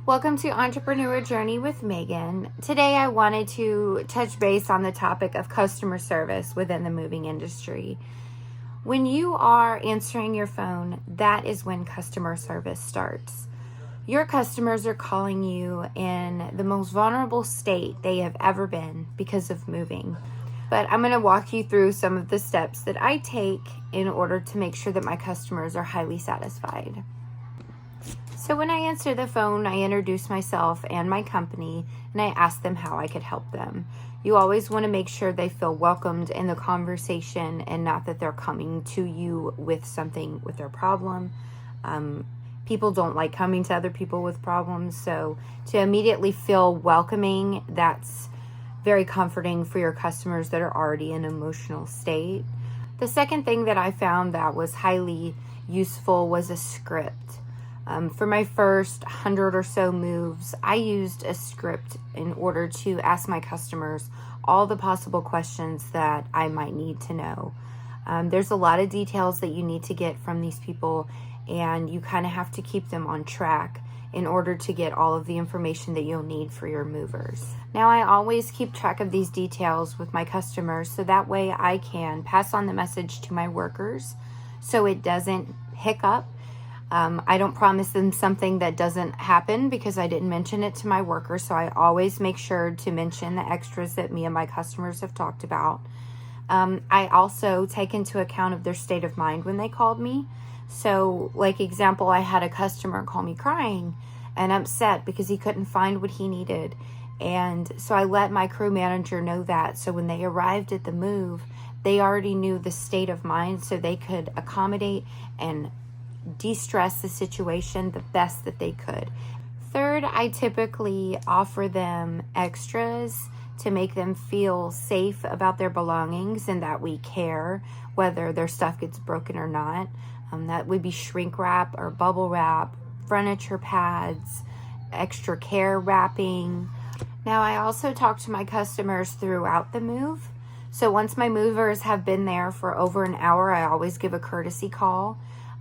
Welcome to Entrepreneur Journey with Megan. Today I wanted to touch base on the topic of customer service within the moving industry. When you are answering your phone, that is when customer service starts. Your customers are calling you in the most vulnerable state they have ever been because of moving. But I'm going to walk you through some of the steps that I take in order to make sure that my customers are highly satisfied. So when I answer the phone, I introduce myself and my company, and I ask them how I could help them. You always want to make sure they feel welcomed in the conversation and not that they're coming to you with something with their problem. People don't like coming to other people with problems, so to immediately feel welcoming, that's very comforting for your customers that are already in an emotional state. The second thing that I found that was highly useful was a script. For my first 100 or so moves, I used a script in order to ask my customers all the possible questions that I might need to know. There's a lot of details that you need to get from these people, and you kind of have to keep them on track in order to get all of the information that you'll need for your movers. Now, I always keep track of these details with my customers so that way I can pass on the message to my workers so it doesn't hiccup. I don't promise them something that doesn't happen because I didn't mention it to my workers, so I always make sure to mention the extras that me and my customers have talked about. I also take into account of their state of mind when they called me. So, like example, I had a customer call me crying and upset because he couldn't find what he needed. And so I let my crew manager know that. So when they arrived at the move, they already knew the state of mind so they could accommodate and de-stress the situation the best that they could. Third, I typically offer them extras to make them feel safe about their belongings and that we care whether their stuff gets broken or not. That would be shrink wrap or bubble wrap, furniture pads, extra care wrapping. Now, I also talk to my customers throughout the move. So once my movers have been there for over an hour, I always give a courtesy call.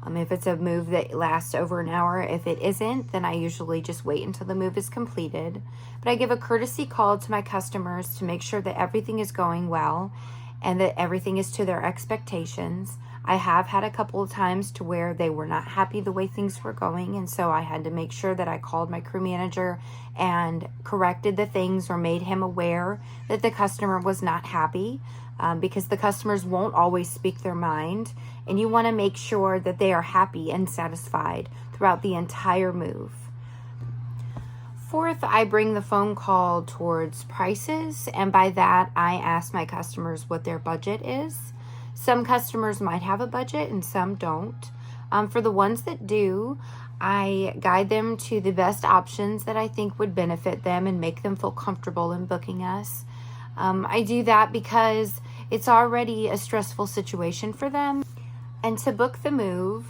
If it's a move that lasts over an hour, if it isn't, then I usually just wait until the move is completed. But I give a courtesy call to my customers to make sure that everything is going well and that everything is to their expectations. I have had a couple of times to where they were not happy the way things were going, and so I had to make sure that I called my crew manager and corrected the things or made him aware that the customer was not happy. Because the customers won't always speak their mind, and you want to make sure that they are happy and satisfied throughout the entire move. Fourth, I bring the phone call towards prices, and by that I ask my customers what their budget is. Some customers might have a budget and some don't. For the ones that do, I guide them to the best options that I think would benefit them and make them feel comfortable in booking us. I do that because it's already a stressful situation for them. And to book the move,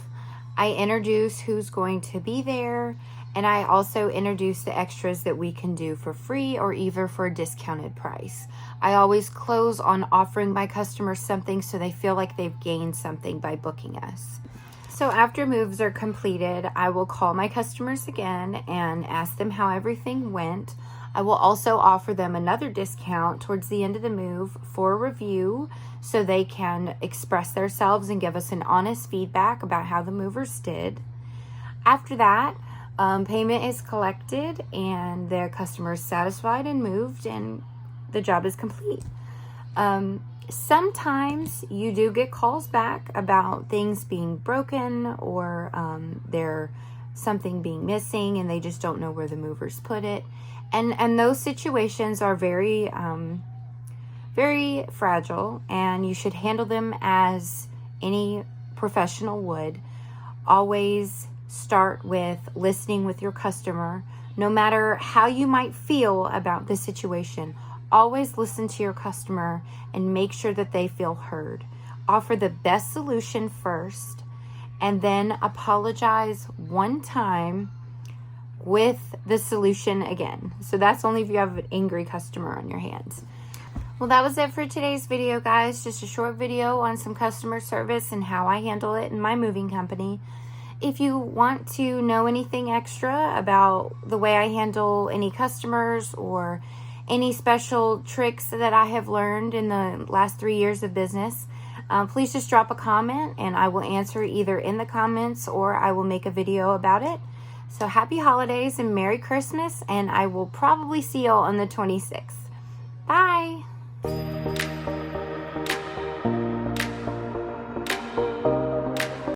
I introduce who's going to be there, and I also introduce the extras that we can do for free or even for a discounted price. I always close on offering my customers something so they feel like they've gained something by booking us. So after moves are completed, I will call my customers again and ask them how everything went. I will also offer them another discount towards the end of the move for a review so they can express themselves and give us an honest feedback about how the movers did. After that, payment is collected and the customer is satisfied and moved and the job is complete. Sometimes you do get calls back about things being broken or there something being missing and they just don't know where the movers put it. And those situations are very, very fragile, and you should handle them as any professional would. Always start with listening with your customer. No matter how you might feel about the situation, always listen to your customer and make sure that they feel heard. Offer the best solution first, and then apologize one time with the solution again. So that's only if you have an angry customer on your hands. Well, that was it for today's video, guys. Just a short video on some customer service and how I handle it in my moving company. If you want to know anything extra about the way I handle any customers or any special tricks that I have learned in the last 3 years of business, please just drop a comment and I will answer either in the comments or I will make a video about it. So happy holidays and Merry Christmas, and I will probably see y'all on the 26th. Bye!